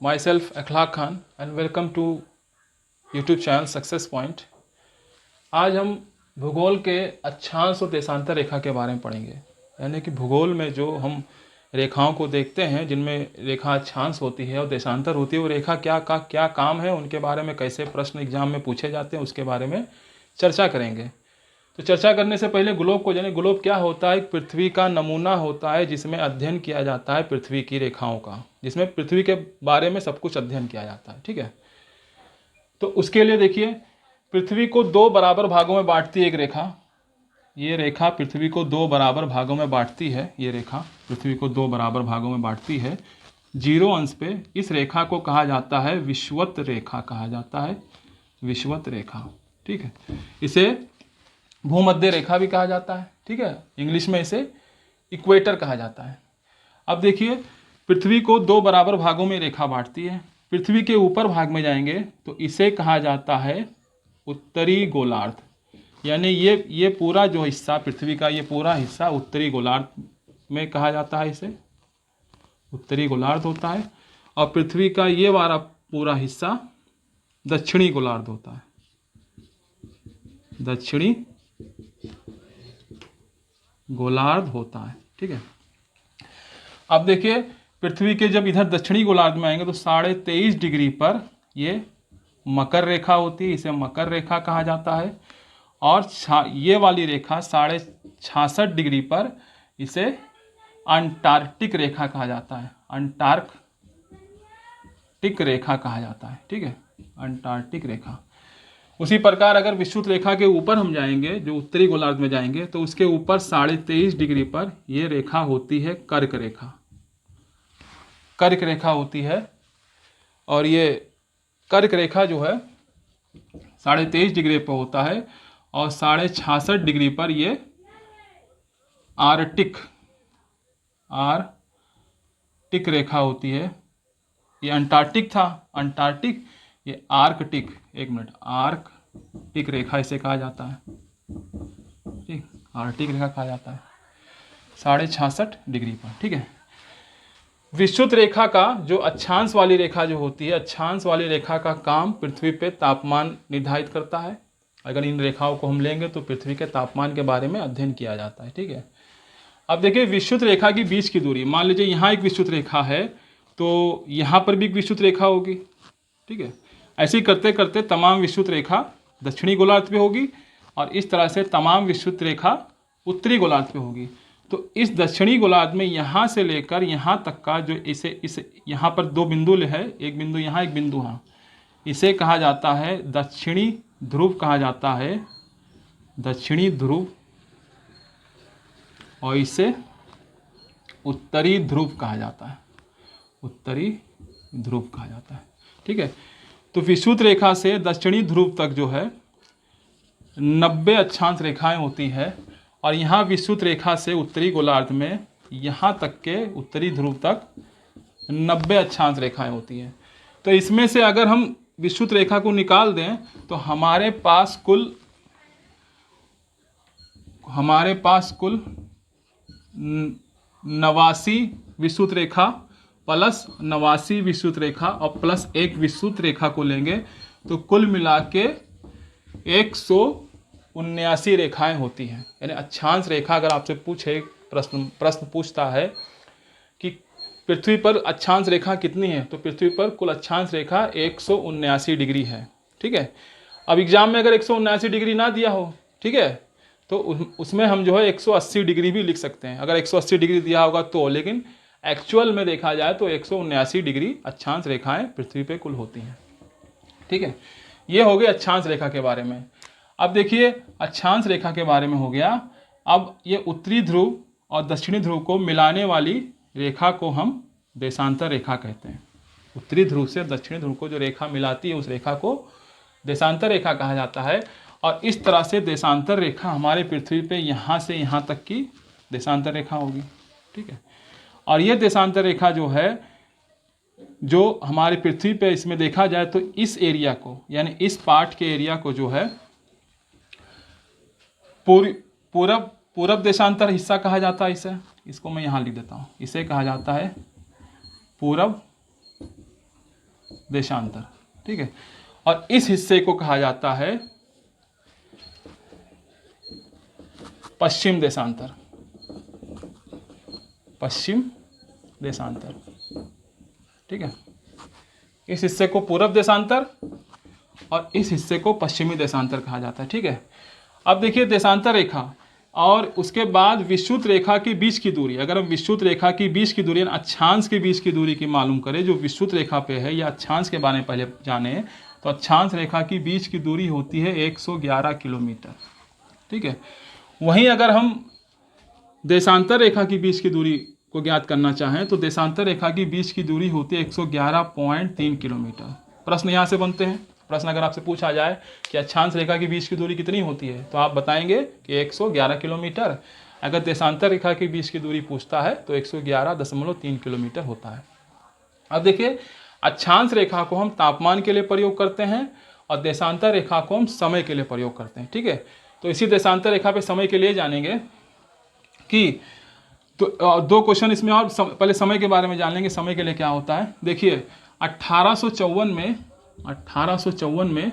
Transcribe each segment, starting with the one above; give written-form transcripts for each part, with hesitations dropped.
My self Akhlaq Khan and welcome to YouTube channel success point. आज हम भूगोल के अक्षांश और देशांतर रेखा के बारे में पढ़ेंगे। यानी कि भूगोल में जो हम रेखाओं को देखते हैं, जिनमें रेखा अक्षांश होती है और देशांतर होती है, वो रेखा क्या काम है, उनके बारे में कैसे प्रश्न एग्जाम में पूछे जाते हैं, उसके बारे में चर्चा करेंगे। तो चर्चा करने से पहले ग्लोब को जाने। ग्लोब क्या होता है? पृथ्वी का नमूना होता है जिसमें अध्ययन किया जाता है पृथ्वी की रेखाओं का, जिसमें पृथ्वी के बारे में सब कुछ अध्ययन किया जाता है। ठीक है, तो उसके लिए देखिए, पृथ्वी को दो बराबर भागों में बांटती है एक रेखा। ये रेखा पृथ्वी को दो बराबर भागों में बांटती है। ये रेखा पृथ्वी को दो बराबर भागों में बांटती है 0 अंश पे। इस रेखा को कहा जाता है विषुवत रेखा, कहा जाता है विषुवत रेखा। ठीक है, इसे भूमध्य रेखा भी कहा जाता है। ठीक है, इंग्लिश में इसे इक्वेटर कहा जाता है। अब देखिए, पृथ्वी को दो बराबर भागों में रेखा बांटती है। पृथ्वी के ऊपर भाग में जाएंगे तो इसे कहा जाता है उत्तरी गोलार्ध। यानी ये पूरा जो हिस्सा पृथ्वी का, ये पूरा हिस्सा उत्तरी गोलार्ध में कहा जाता है, इसे उत्तरी गोलार्ध होता है। और पृथ्वी का ये वाला पूरा हिस्सा दक्षिणी गोलार्ध होता है, दक्षिणी गोलार्ध होता है। ठीक है, अब देखिए, पृथ्वी के जब इधर दक्षिणी गोलार्ध में आएंगे तो 23.5 डिग्री पर ये मकर रेखा होती है, इसे मकर रेखा कहा जाता है। और ये वाली रेखा 66.5 डिग्री पर इसे अंटार्कटिक रेखा कहा जाता है, अंटार्कटिक रेखा कहा जाता है। ठीक है, अंटार्कटिक रेखा। उसी प्रकार अगर विषुवत रेखा के ऊपर हम जाएंगे, जो उत्तरी गोलार्ध में जाएंगे, तो उसके ऊपर 23.5 डिग्री पर यह रेखा होती है कर्क रेखा, कर्क रेखा होती है। और ये कर्क रेखा जो है 23.5 डिग्री पर होता है और 66.5 डिग्री पर ये आर्कटिक रेखा होती है। ये अंटार्कटिक था, अंटार्कटिक, ये आर्कटिक, एक मिनट, आर्कटिक रेखा इसे कहा जाता है। ठीक, आर्कटिक रेखा कहा जाता है 66.5 डिग्री पर। ठीक है, विषुवत रेखा का जो अक्षांश वाली रेखा जो होती है, अक्षांश वाली रेखा का काम पृथ्वी पे तापमान निर्धारित करता है। अगर इन रेखाओं को हम लेंगे तो पृथ्वी के तापमान के बारे में अध्ययन किया जाता है। ठीक है, अब देखिए, विषुवत रेखा की बीच की दूरी, मान लीजिए यहाँ एक विषुवत रेखा है तो यहाँ पर भी एक विषुवत रेखा होगी। ठीक है, ऐसे ही करते करते तमाम विषुवत रेखा दक्षिणी गोलार्ध पे होगी और इस तरह से तमाम विषुवत रेखा उत्तरी गोलार्ध पे होगी। तो इस दक्षिणी गोलार्ध में यहाँ से लेकर यहाँ तक का जो इसे यहाँ पर दो बिंदु है, एक बिंदु यहाँ, एक बिंदु यहाँ, इसे कहा जाता है दक्षिणी ध्रुव, कहा जाता है दक्षिणी ध्रुव। और इसे उत्तरी ध्रुव कहा जाता है, उत्तरी ध्रुव कहा जाता है। ठीक है, तो विषुवत रेखा से दक्षिणी ध्रुव तक जो है 90 अक्षांश रेखाएं होती है। और यहाँ विषुवत रेखा से उत्तरी गोलार्ध में यहाँ तक के उत्तरी ध्रुव तक 90 अक्षांश रेखाएं होती हैं। तो इसमें से अगर हम विषुवत रेखा को निकाल दें तो हमारे पास कुल 89 विषुवत रेखा प्लस 89 विषुवत रेखा और प्लस एक विषुवत रेखा को लेंगे तो कुल मिला के 179 रेखाएं होती हैं। यानी अक्षांश रेखा, अगर आपसे पूछे, प्रश्न पूछता है कि पृथ्वी पर अक्षांश रेखा कितनी है, तो पृथ्वी पर कुल अक्षांश रेखा 179 डिग्री है। ठीक है, अब एग्जाम में अगर 179 डिग्री ना दिया हो, ठीक है, तो उसमें हम जो है 180 डिग्री भी लिख सकते हैं, अगर 180 डिग्री दिया होगा तो। लेकिन एक्चुअल में देखा जाए तो 179 डिग्री अक्षांश रेखाएं पृथ्वी पे कुल होती हैं। ठीक है, ये हो गए अक्षांश रेखा के बारे में। अब देखिए, अक्षांश रेखा के बारे में हो गया। अब ये उत्तरी ध्रुव और दक्षिणी ध्रुव को मिलाने वाली रेखा को हम देशांतर रेखा कहते हैं। उत्तरी ध्रुव से दक्षिणी ध्रुव को जो रेखा मिलाती है उस रेखा को देशांतर रेखा कहा जाता है। और इस तरह से देशांतर रेखा हमारे पृथ्वी पे यहाँ से यहाँ तक की देशांतर रेखा होगी। ठीक है, और ये देशांतर रेखा जो है, जो हमारी पृथ्वी पे इसमें देखा जाए तो इस एरिया को, यानी इस पार्ट के एरिया को जो है पूरब देशांतर हिस्सा कहा जाता है। इसको मैं यहाँ लिख देता हूँ, इसे कहा जाता है पूरब देशांतर, ठीक है। और इस हिस्से को कहा जाता है पश्चिम देशांतर, पश्चिम देशांतर, ठीक है। इस हिस्से को पूर्व देशांतर और इस हिस्से को पश्चिमी देशांतर कहा जाता है, ठीक है। अब देखिए देशांतर रेखा और उसके बाद विषुवत रेखा के बीच की दूरी, अगर हम विषुवत रेखा की बीच की दूरी अक्षांश के बीच की दूरी की मालूम करें, जो विषुवत रेखा पे है या अक्षांश के बारे में पहले जाने, तो अक्षांश रेखा की बीच की दूरी होती है 111 किलोमीटर, ठीक है। वहीं अगर हम देशांतर रेखा की बीच की दूरी को ज्ञात करना चाहें तो देशांतर रेखा की बीच की दूरी होती है 111.3 किलोमीटर। प्रश्न यहाँ से बनते हैं, प्रश्न अगर आपसे पूछा जाए कि अक्षांश रेखा के बीच की दूरी कितनी होती है तो आप बताएंगे कि 111 किलोमीटर। अगर देशांतर रेखा के बीच की दूरी पूछता है तो 111.3 किलोमीटर होता है। अब देखिए अक्षांश रेखा को हम तापमान के लिए प्रयोग करते हैं और देशांतर रेखा को हम समय के लिए प्रयोग करते हैं, ठीक है। तो इसी देशांतर रेखा पे समय के लिए जानेंगे कि तो दो क्वेश्चन इसमें और पहले समय के बारे में जान लेंगे, समय के लिए क्या होता है। देखिए 1854 में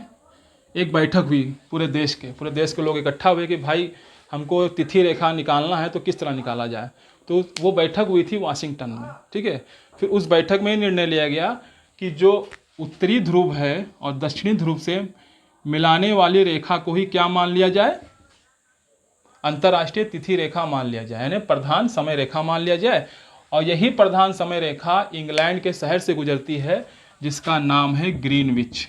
एक बैठक हुई, पूरे देश के लोग इकट्ठा हुए कि भाई हमको तिथि रेखा निकालना है तो किस तरह निकाला जाए। तो वो बैठक हुई थी वाशिंगटन में, ठीक है। फिर उस बैठक में निर्णय लिया गया कि जो उत्तरी ध्रुव है और दक्षिणी ध्रुव से मिलाने वाली रेखा को ही क्या मान लिया जाए, अंतर्राष्ट्रीय तिथि रेखा मान लिया जाए, यानी प्रधान समय रेखा मान लिया जाए। और यही प्रधान समय रेखा इंग्लैंड के शहर से गुजरती है जिसका नाम है ग्रीनविच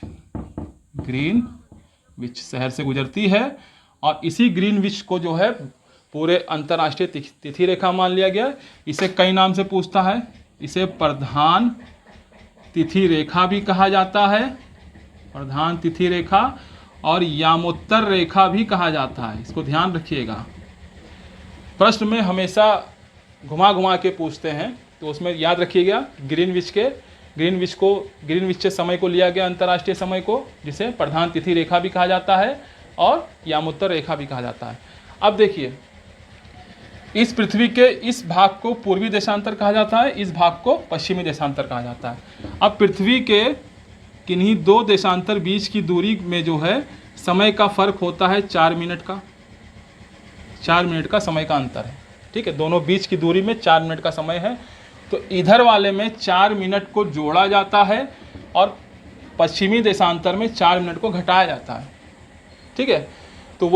शहर से गुजरती है। और इसी ग्रीनविच को जो है पूरे अंतर्राष्ट्रीय तिथि रेखा मान लिया गया। इसे कई नाम से पूछता है, इसे प्रधान तिथि रेखा भी कहा जाता है, प्रधान तिथि रेखा, और यामोत्तर रेखा भी कहा जाता है। इसको ध्यान रखिएगा, प्रश्न में हमेशा घुमा घुमा के पूछते हैं, तो उसमें याद रखिएगा ग्रीनविच से समय को लिया गया, अंतर्राष्ट्रीय समय को, जिसे प्रधान तिथि रेखा भी कहा जाता है और यामोत्तर रेखा भी कहा जाता है। अब देखिए इस पृथ्वी के इस भाग को पूर्वी देशांतर कहा जाता है, इस भाग को पश्चिमी देशांतर कहा जाता है। अब पृथ्वी के किन्हीं दो देशांतर बीच की दूरी में जो है समय का फर्क होता है 4 मिनट का, 4 मिनट का समय का अंतर है, ठीक है। दोनों बीच की दूरी में 4 मिनट का समय है। तो इधर वाले में 4 मिनट को जोड़ा जाता है और पश्चिमी देशांतर में 4 मिनट को घटाया जाता है, ठीक है। तो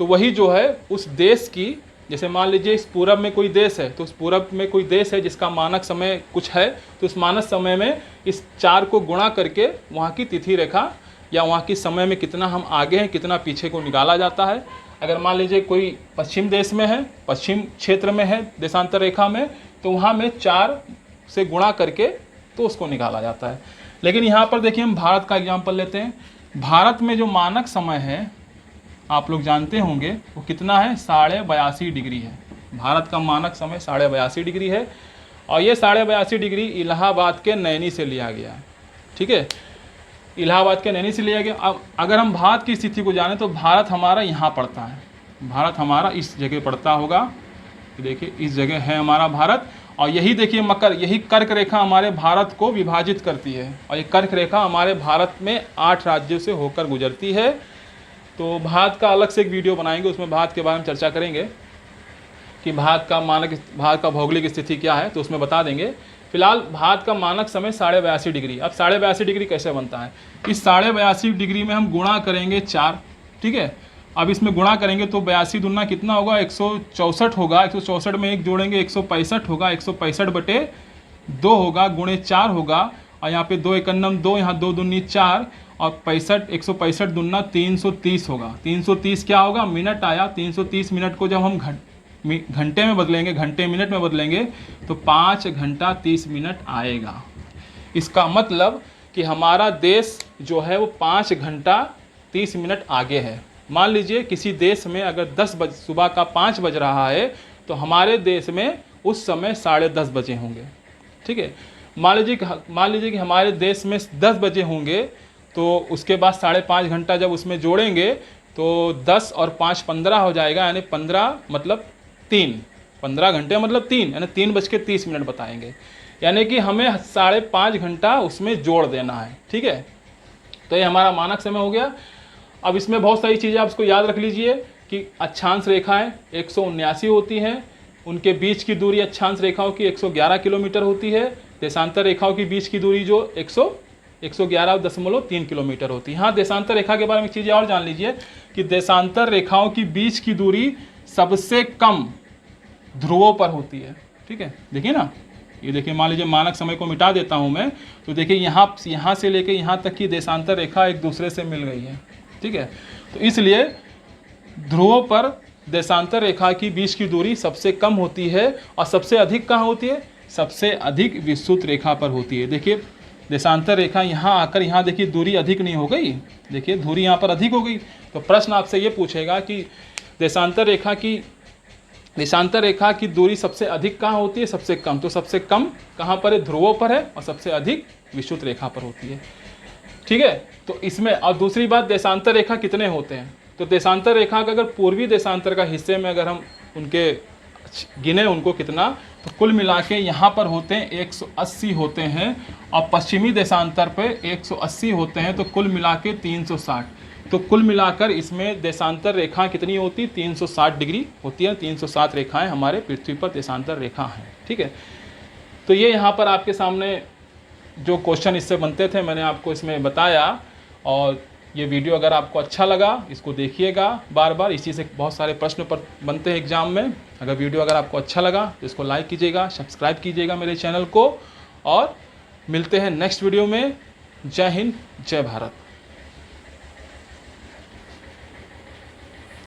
वही जो है उस देश की, जैसे मान लीजिए इस पूरब में कोई देश है, तो उस पूरब में कोई देश है जिसका मानक समय कुछ है, तो उस मानक समय में इस 4 को गुणा करके वहाँ की तिथि रेखा या वहाँ की समय में कितना हम आगे हैं कितना पीछे को निकाला जाता है। अगर मान लीजिए कोई पश्चिम देश में है, पश्चिम क्षेत्र में है देशांतर रेखा में, तो वहाँ में 4 से गुणा करके तो उसको निकाला जाता है। लेकिन यहाँ पर देखिए हम भारत का एग्जाम्पल लेते हैं। भारत में जो मानक समय है आप लोग जानते होंगे वो कितना है, 82.5 डिग्री है। भारत का मानक समय 82.5 डिग्री है और ये 82.5 डिग्री इलाहाबाद के नैनी से लिया गया है, ठीक है। इलाहाबाद के नैनी से लिया गया। अब अगर हम भारत की स्थिति को जाने तो भारत हमारा यहाँ पड़ता है, भारत हमारा इस जगह पड़ता होगा, देखिए इस जगह है हमारा भारत। और यही देखिए मकर, यही कर्क रेखा हमारे भारत को विभाजित करती है और ये कर्क रेखा हमारे भारत में 8 राज्यों से होकर गुजरती है। तो भारत का अलग से एक वीडियो बनाएंगे, उसमें भारत के बारे में चर्चा करेंगे कि भारत का भौगोलिक स्थिति क्या है, तो उसमें बता देंगे। फिलहाल भारत का मानक समय 82.5 डिग्री। अब 82.5 डिग्री कैसे बनता है, इस 82.5 डिग्री में हम गुणा करेंगे 4, ठीक है। अब इसमें गुणा करेंगे तो 82 दुना कितना होगा, 164 होगा, 164 में 1 जोड़ेंगे 165 होगा, 165/2 होगा, गुणे 4 होगा, और यहाँ पे 2 एकन्नम 2, यहाँ 2 दूनी 4 और 165 दुना 330 होगा। 330 क्या होगा, मिनट आया। 330 मिनट को जब हम घंटे में बदलेंगे, घंटे मिनट में बदलेंगे तो 5 घंटा 30 मिनट आएगा। इसका मतलब कि हमारा देश जो है वो 5 घंटा 30 मिनट आगे है। मान लीजिए किसी देश में अगर सुबह का 5 बज रहा है तो हमारे देश में उस समय 10:30 बजे होंगे, ठीक है। मान लीजिए कि हमारे देश में 10 बजे होंगे तो उसके बाद 5.5 घंटा जब उसमें जोड़ेंगे तो 10 और 5 15 हो जाएगा, यानी 15 मतलब 3, 15 घंटे मतलब 3, यानी 3:30 बताएंगे। यानी कि हमें 5.5 घंटा उसमें जोड़ देना है। ठीक है, तो ये हमारा मानक समय हो गया। अब इसमें बहुत सारी चीज़ें आप इसको याद रख लीजिए कि अक्षांश रेखाएं 179 होती हैं, उनके बीच की दूरी अक्षांश रेखाओं की 111 किलोमीटर होती है, देशांतर रेखाओं के बीच की दूरी जो 111.3 किलोमीटर होती है। हाँ, देशांतर रेखा के बारे में चीज़ें और जान लीजिए कि देशांतर रेखाओं की बीच की दूरी सबसे कम ध्रुवों पर होती है। ठीक है, देखिए ना, ये देखिए, मान लीजिए मानक समय को मिटा देता हूँ मैं, तो देखिए यहाँ से लेके यहाँ तक की देशांतर रेखा एक दूसरे से मिल गई है। ठीक है, तो इसलिए ध्रुवों पर देशांतर रेखा की बीच की दूरी सबसे कम होती है और सबसे अधिक कहाँ होती है? सबसे अधिक विषुवत रेखा पर होती है। देखिए देशांतर रेखा यहाँ आकर यहाँ देखिए दूरी अधिक नहीं हो गई, देखिए दूरी यहाँ पर अधिक हो गई। तो प्रश्न आपसे ये पूछेगा कि देशांतर रेखा की दूरी सबसे अधिक कहाँ होती है? सबसे कम। तो सबसे कम कहाँ पर है? ध्रुवों पर है, और सबसे अधिक विषुवत रेखा पर होती है। ठीक है, तो इसमें और दूसरी बात, देशांतर रेखा कितने होते हैं? तो देशांतर रेखा का अगर पूर्वी देशांतर का हिस्से में अगर हम उनके गिने उनको कितना, तो कुल मिला के यहाँ पर होते हैं 180 होते हैं, और पश्चिमी देशांतर पे 180 होते हैं, तो कुल मिला के 360। तो कुल मिलाकर इसमें देशांतर रेखा कितनी होती? 360 डिग्री होती है। 360 रेखाएं हमारे पृथ्वी पर देशांतर रेखा हैं। ठीक है, तो ये यहाँ पर आपके सामने जो क्वेश्चन इससे बनते थे मैंने आपको इसमें बताया। और ये वीडियो अगर आपको अच्छा लगा, इसको देखिएगा बार बार, इसी से बहुत सारे प्रश्न पर बनते हैं एग्जाम में। अगर वीडियो अगर आपको अच्छा लगा तो इसको लाइक कीजिएगा, सब्सक्राइब कीजिएगा मेरे चैनल को, और मिलते हैं नेक्स्ट वीडियो में। जय हिंद, जय भारत।